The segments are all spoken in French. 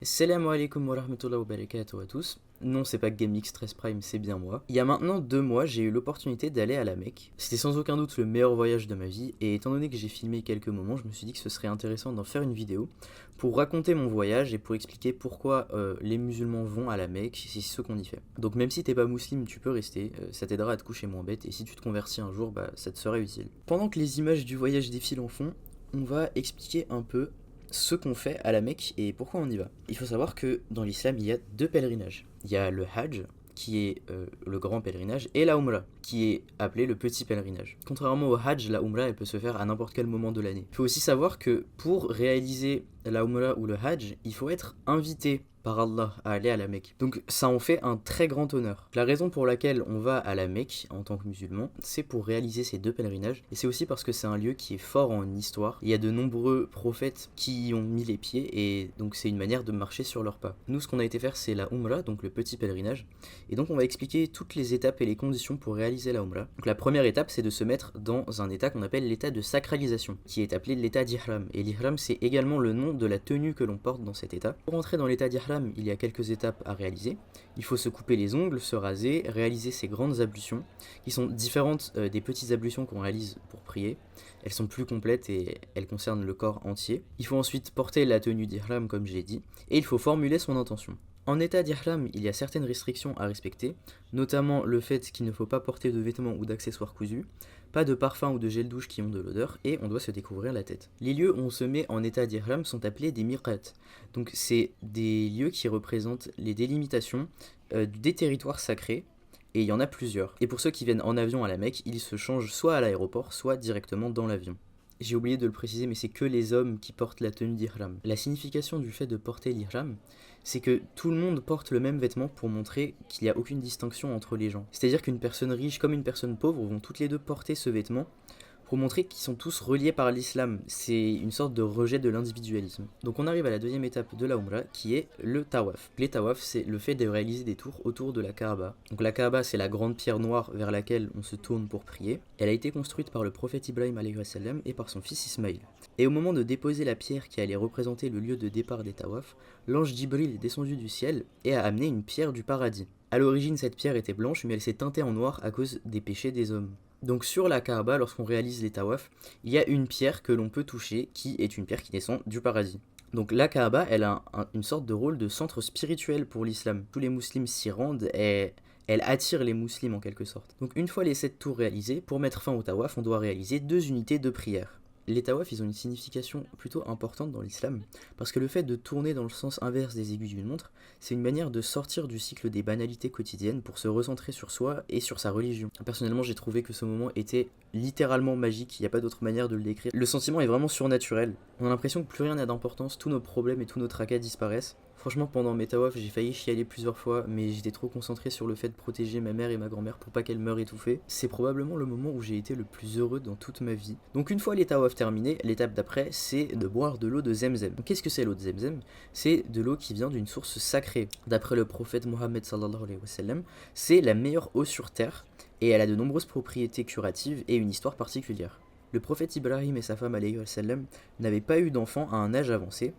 Salam alaikum wa rahmatullahi wa barakatuh à tous. Non, c'est pas GameX Stress Prime, c'est bien moi. Il y a maintenant 2 mois, j'ai eu l'opportunité d'aller à la Mecque. C'était sans aucun doute le meilleur voyage de ma vie, et étant donné que j'ai filmé quelques moments, je me suis dit que ce serait intéressant d'en faire une vidéo pour raconter mon voyage et pour expliquer pourquoi les musulmans vont à la Mecque, c'est ce qu'on y fait. Donc même si t'es pas musulman, tu peux rester, ça t'aidera à te coucher moins bête, et si tu te convertis un jour, ça te sera utile. Pendant que les images du voyage défilent en fond, on va expliquer un peu ce qu'on fait à la Mecque et pourquoi on y va. Il faut savoir que dans l'islam, il y a 2 pèlerinages. Il y a le Hajj, qui est le grand pèlerinage, et la Umrah, qui est appelé le petit pèlerinage. Contrairement au Hajj, la Umrah, elle peut se faire à n'importe quel moment de l'année. Il faut aussi savoir que pour réaliser la Umrah ou le Hajj, il faut être invité par Allah à aller à la Mecque. Donc ça en fait un très grand honneur. La raison pour laquelle on va à la Mecque en tant que musulman, c'est pour réaliser ces 2 pèlerinages, et c'est aussi parce que c'est un lieu qui est fort en histoire. Il y a de nombreux prophètes qui y ont mis les pieds, et donc c'est une manière de marcher sur leurs pas. Nous, ce qu'on a été faire, c'est la Umrah, donc le petit pèlerinage, et donc on va expliquer toutes les étapes et les conditions pour réaliser la Umrah. Donc la première étape, c'est de se mettre dans un état qu'on appelle l'état de sacralisation, qui est appelé l'état d'Ihram, et l'Ihram, c'est également le nom de la tenue que l'on porte dans cet état. Pour entrer dans l'état d'Ihram, il y a quelques étapes à réaliser. Il faut se couper les ongles, se raser, réaliser ces grandes ablutions, qui sont différentes des petites ablutions qu'on réalise pour prier. Elles sont plus complètes et elles concernent le corps entier. Il faut ensuite porter la tenue d'Ihram, comme je l'ai dit, et il faut formuler son intention. En état d'Ihram, il y a certaines restrictions à respecter, notamment le fait qu'il ne faut pas porter de vêtements ou d'accessoires cousus, pas de parfum ou de gel douche qui ont de l'odeur, et on doit se découvrir la tête. Les lieux où on se met en état d'Ihram sont appelés des miqat. Donc c'est des lieux qui représentent les délimitations des territoires sacrés, et il y en a plusieurs. Et pour ceux qui viennent en avion à la Mecque, ils se changent soit à l'aéroport, soit directement dans l'avion. J'ai oublié de le préciser, mais c'est que les hommes qui portent la tenue d'Ihram. La signification du fait de porter l'Ihram, c'est que tout le monde porte le même vêtement pour montrer qu'il n'y a aucune distinction entre les gens. C'est-à-dire qu'une personne riche comme une personne pauvre vont toutes les deux porter ce vêtement pour montrer qu'ils sont tous reliés par l'islam. C'est une sorte de rejet de l'individualisme. Donc on arrive à la deuxième étape de la Umrah, qui est le tawaf. Les tawaf, c'est le fait de réaliser des tours autour de la Kaaba. Donc la Kaaba, c'est la grande pierre noire vers laquelle on se tourne pour prier. Elle a été construite par le prophète Ibrahim alayhi salam et par son fils Ismaïl. Et au moment de déposer la pierre qui allait représenter le lieu de départ des tawaf, l'ange Jibril est descendu du ciel et a amené une pierre du paradis. A l'origine, cette pierre était blanche, mais elle s'est teintée en noir à cause des péchés des hommes. Donc sur la Kaaba, lorsqu'on réalise les tawaf, il y a une pierre que l'on peut toucher, qui est une pierre qui descend du paradis. Donc la Kaaba, elle a une sorte de rôle de centre spirituel pour l'islam. Tous les musulmans s'y rendent et elle attire les musulmans en quelque sorte. Donc une fois les 7 tours réalisés, pour mettre fin au tawaf, on doit réaliser 2 unités de prière. Les tawaf, ils ont une signification plutôt importante dans l'islam, parce que le fait de tourner dans le sens inverse des aiguilles d'une montre, c'est une manière de sortir du cycle des banalités quotidiennes pour se recentrer sur soi et sur sa religion. Personnellement, j'ai trouvé que ce moment était littéralement magique, il n'y a pas d'autre manière de le décrire. Le sentiment est vraiment surnaturel. On a l'impression que plus rien n'a d'importance, tous nos problèmes et tous nos tracas disparaissent. Franchement, pendant mes tawaf, j'ai failli chialer plusieurs fois, mais j'étais trop concentré sur le fait de protéger ma mère et ma grand-mère pour pas qu'elles meurent étouffées. C'est probablement le moment où j'ai été le plus heureux dans toute ma vie. Donc une fois les tawaf terminés, l'étape d'après, c'est de boire de l'eau de Zemzem. Qu'est-ce que c'est l'eau de Zemzem? C'est de l'eau qui vient d'une source sacrée. D'après le prophète Mohammed sallallahu alayhi wa sallam, c'est la meilleure eau sur terre, et elle a de nombreuses propriétés curatives et une histoire particulière. Le prophète Ibrahim et sa femme alayhi wa sallam n'avaient pas eu d'enfant à un âge avancé,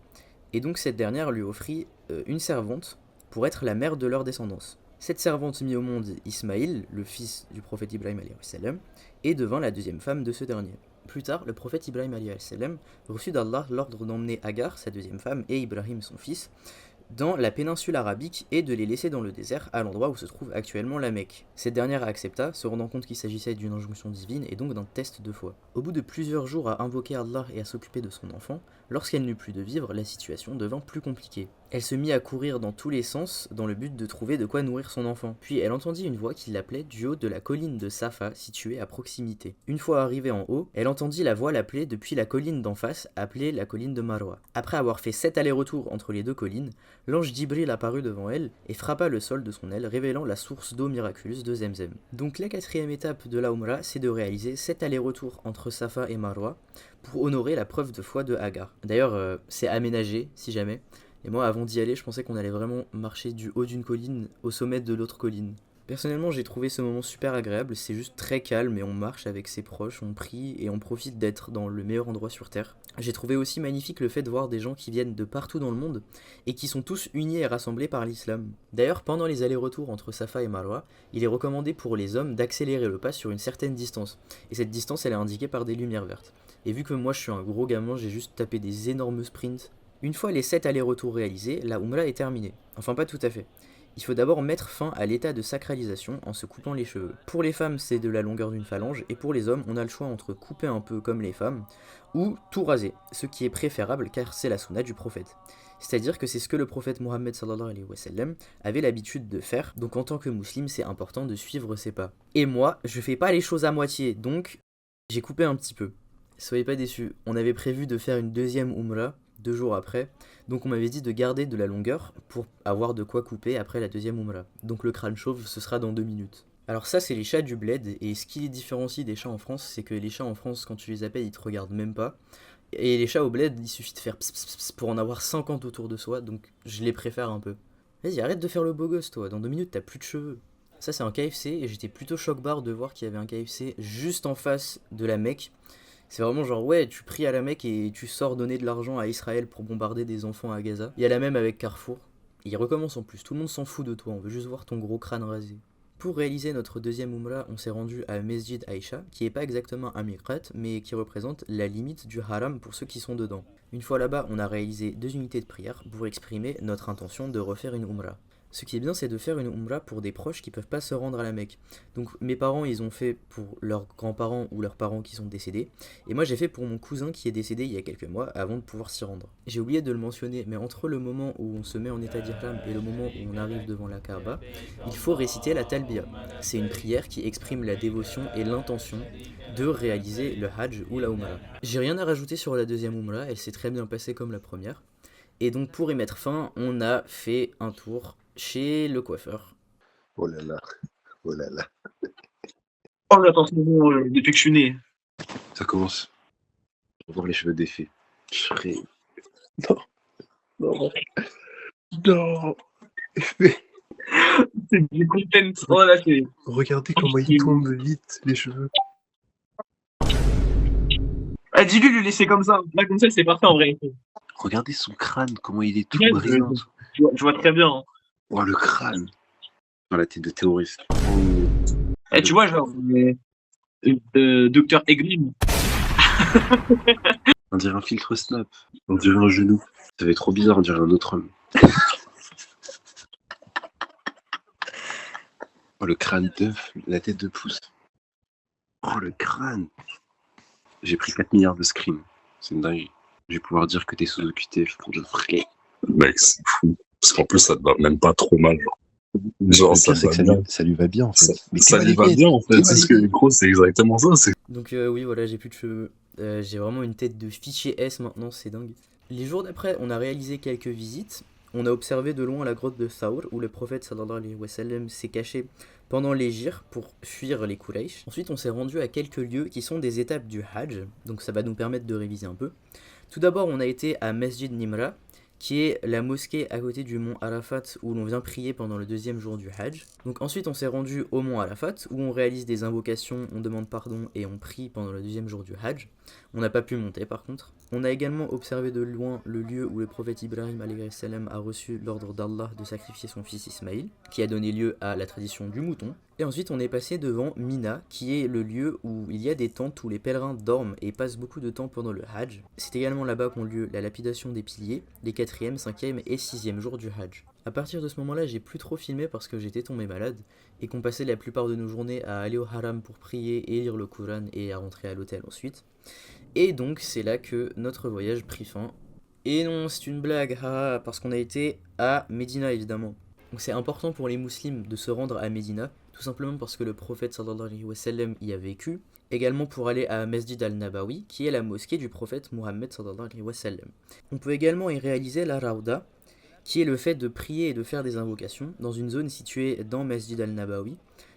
et donc cette dernière lui offrit une servante pour être la mère de leur descendance. Cette servante mit au monde Ismaïl, le fils du prophète Ibrahim alayhi salam, et devint la deuxième femme de ce dernier. Plus tard, le prophète Ibrahim alayhi salam reçut d'Allah l'ordre d'emmener Agar, sa deuxième femme, et Ibrahim, son fils, dans la péninsule arabique et de les laisser dans le désert à l'endroit où se trouve actuellement la Mecque. Cette dernière accepta, se rendant compte qu'il s'agissait d'une injonction divine et donc d'un test de foi. Au bout de plusieurs jours à invoquer Allah et à s'occuper de son enfant, lorsqu'elle n'eut plus de vivre, la situation devint plus compliquée. Elle se mit à courir dans tous les sens dans le but de trouver de quoi nourrir son enfant. Puis elle entendit une voix qui l'appelait du haut de la colline de Safa située à proximité. Une fois arrivée en haut, elle entendit la voix l'appeler depuis la colline d'en face, appelée la colline de Marwa. Après avoir fait 7 allers-retours entre les 2 collines, l'ange Jibril apparut devant elle et frappa le sol de son aile, révélant la source d'eau miraculeuse de Zemzem. Donc la 4e étape de la Umrah, c'est de réaliser 7 allers-retours entre Safa et Marwa pour honorer la preuve de foi de Hagar. D'ailleurs, c'est aménagé, si jamais. Et moi, avant d'y aller, je pensais qu'on allait vraiment marcher du haut d'une colline au sommet de l'autre colline. Personnellement, j'ai trouvé ce moment super agréable, c'est juste très calme et on marche avec ses proches, on prie et on profite d'être dans le meilleur endroit sur Terre. J'ai trouvé aussi magnifique le fait de voir des gens qui viennent de partout dans le monde et qui sont tous unis et rassemblés par l'islam. D'ailleurs, pendant les allers-retours entre Safa et Marwa, il est recommandé pour les hommes d'accélérer le pas sur une certaine distance. Et cette distance, elle est indiquée par des lumières vertes. Et vu que moi je suis un gros gamin, j'ai juste tapé des énormes sprints. Une fois les 7 allers-retours réalisés, la Umrah est terminée. Enfin pas tout à fait. Il faut d'abord mettre fin à l'état de sacralisation en se coupant les cheveux. Pour les femmes, c'est de la longueur d'une phalange, et pour les hommes, on a le choix entre couper un peu comme les femmes, ou tout raser, ce qui est préférable car c'est la sunna du prophète. C'est-à-dire que c'est ce que le prophète Mohammed sallallahu alayhi wa sallam avait l'habitude de faire, donc en tant que musulman, c'est important de suivre ses pas. Et moi, je fais pas les choses à moitié, donc j'ai coupé un petit peu. Soyez pas déçus, on avait prévu de faire une deuxième Umrah 2 jours après, donc on m'avait dit de garder de la longueur pour avoir de quoi couper après la deuxième Umrah. Donc le crâne chauve, ce sera dans 2 minutes. Alors ça, c'est les chats du bled, et ce qui les différencie des chats en France, c'est que les chats en France, quand tu les appelles, ils te regardent même pas. Et les chats au bled, il suffit de faire pss pss pss pour en avoir 50 autour de soi, donc je les préfère un peu. Vas-y, arrête de faire le beau gosse, toi, dans 2 minutes, t'as plus de cheveux. Ça, c'est un KFC, et j'étais plutôt choc-barre de voir qu'il y avait un KFC juste en face de la Mecque. C'est vraiment genre, ouais, tu pries à la Mecque et tu sors donner de l'argent à Israël pour bombarder des enfants à Gaza. Il y a la même avec Carrefour. Et il recommence en plus, tout le monde s'en fout de toi, on veut juste voir ton gros crâne rasé. Pour réaliser notre deuxième Umrah, on s'est rendu à Mesjid Aïcha, qui est pas exactement un miqrat, mais qui représente la limite du haram pour ceux qui sont dedans. Une fois là-bas, on a réalisé 2 unités de prière pour exprimer notre intention de refaire une Umrah. Ce qui est bien, c'est de faire une Umrah pour des proches qui peuvent pas se rendre à la Mecque. Donc mes parents, ils ont fait pour leurs grands-parents ou leurs parents qui sont décédés, et moi j'ai fait pour mon cousin qui est décédé il y a quelques mois avant de pouvoir s'y rendre. J'ai oublié de le mentionner, mais entre le moment où on se met en état d'ihram et le moment où on arrive devant la Kaaba, il faut réciter la Talbiya. C'est une prière qui exprime la dévotion et l'intention de réaliser le Hajj ou la Umrah. J'ai rien à rajouter sur la deuxième Umrah, elle s'est très bien passée comme la première. Et donc pour y mettre fin, on a fait un tour chez le coiffeur. Oh là là, oh là là. Oh, j'attends ce moment depuis que je suis né. Ça commence. On va voir les cheveux défaits. Je serais... Non. Non. C'est du content. Oh là, c'est. Regardez comment ils tombent vite, les cheveux. Ah, dis-lui, lui laisser comme ça. Là, comme ça, c'est parfait en vrai. Regardez son crâne, comment il est tout Ouais, brillant. je vois très bien. Hein. Oh, le crâne. Dans la tête de terroriste. Eh, tu vois, genre, Docteur Eglin. On dirait un filtre Snap. On dirait un genou. Ça fait trop bizarre, on dirait un autre homme. Oh, le crâne d'œuf, la tête de pouce. Oh, le crâne. J'ai pris 4 milliards de screens. C'est une dingue. Je vais pouvoir dire que t'es sous OQTF pour de vrai. Mec, c'est fou. Parce qu'en plus, ça te va même pas trop mal. Genre, le pire, c'est que ça lui va bien, en fait. Ça lui va bien, en fait. C'est ce que, gros, c'est exactement ça. Donc oui, voilà, j'ai plus de cheveux. J'ai vraiment une tête de fichier S maintenant, c'est dingue. Les jours d'après, on a réalisé quelques visites. On a observé de loin la grotte de Thawr, où le prophète sallallahu alayhi wa sallam s'est caché pendant l'hégire pour fuir les Quraysh. Ensuite, on s'est rendu à quelques lieux qui sont des étapes du Hajj, donc ça va nous permettre de réviser un peu. Tout d'abord, on a été à Mesjid Nimra, qui est la mosquée à côté du mont Arafat où l'on vient prier pendant le deuxième jour du Hajj. Donc ensuite on s'est rendu au mont Arafat où on réalise des invocations, on demande pardon et on prie pendant le deuxième jour du Hajj. On n'a pas pu monter par contre. On a également observé de loin le lieu où le prophète Ibrahim alayhi salam a reçu l'ordre d'Allah de sacrifier son fils Ismaïl, qui a donné lieu à la tradition du mouton. Et ensuite on est passé devant Mina, qui est le lieu où il y a des tentes où les pèlerins dorment et passent beaucoup de temps pendant le Hajj. C'est également là-bas qu'ont lieu la lapidation des piliers, les 4e, 5e et 6e jours du Hajj. A partir de ce moment-là, j'ai plus trop filmé parce que j'étais tombé malade et qu'on passait la plupart de nos journées à aller au haram pour prier et lire le Coran et à rentrer à l'hôtel ensuite. Et donc c'est là que notre voyage prit fin. Et non, c'est une blague, parce qu'on a été à Médina évidemment. Donc c'est important pour les musulmans de se rendre à Médina, tout simplement parce que le prophète sallallahu alayhi wa sallam y a vécu. Également pour aller à Mesjid al-Nabawi, qui est la mosquée du prophète Mohammed sallallahu alayhi wa sallam. On peut également y réaliser la Rawda, qui est le fait de prier et de faire des invocations dans une zone située dans Mesjid al-Nabawi,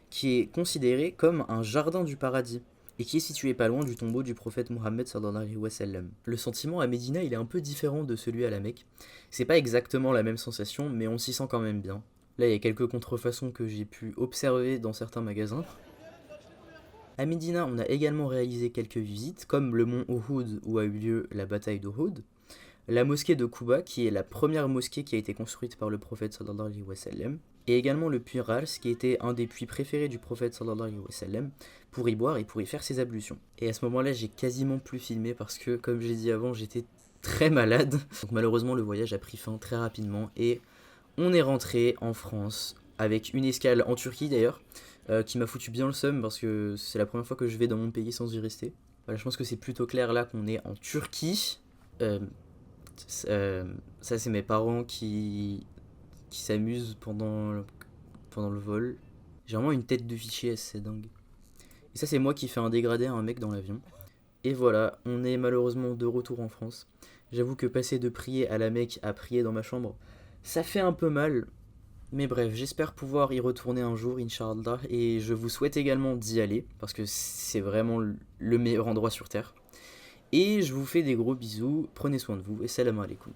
qui est considérée comme un jardin du paradis, et qui est situé pas loin du tombeau du prophète Mohammed sallallahu alayhi wa sallam. Le sentiment à Médina, il est un peu différent de celui à la Mecque. C'est pas exactement la même sensation, mais on s'y sent quand même bien. Là, il y a quelques contrefaçons que j'ai pu observer dans certains magasins. À Médina, on a également réalisé quelques visites, comme le mont Uhud où a eu lieu la bataille d'Uhud, la mosquée de Quba, qui est la première mosquée qui a été construite par le prophète sallallahu alayhi wa sallam, et également le puits Rals, qui était un des puits préférés du prophète sallallahu alayhi wa sallam, pour y boire et pour y faire ses ablutions. Et à ce moment-là, j'ai quasiment plus filmé parce que, comme j'ai dit avant, j'étais très malade. Donc malheureusement, le voyage a pris fin très rapidement et on est rentré en France avec une escale en Turquie d'ailleurs, qui m'a foutu bien le seum parce que c'est la première fois que je vais dans mon pays sans y rester. Voilà, je pense que c'est plutôt clair là qu'on est en Turquie. Ça c'est mes parents qui s'amusent pendant le vol. J'ai vraiment une tête de fichier, c'est dingue. Et ça c'est moi qui fais un dégradé à un mec dans l'avion. Et voilà, on est malheureusement de retour en France. J'avoue que passer de prier à la Mecque à prier dans ma chambre, ça fait un peu mal. Mais bref, j'espère pouvoir y retourner un jour, Inch'Allah. Et je vous souhaite également d'y aller, parce que c'est vraiment le meilleur endroit sur Terre. Et je vous fais des gros bisous, prenez soin de vous, et salam alaikum.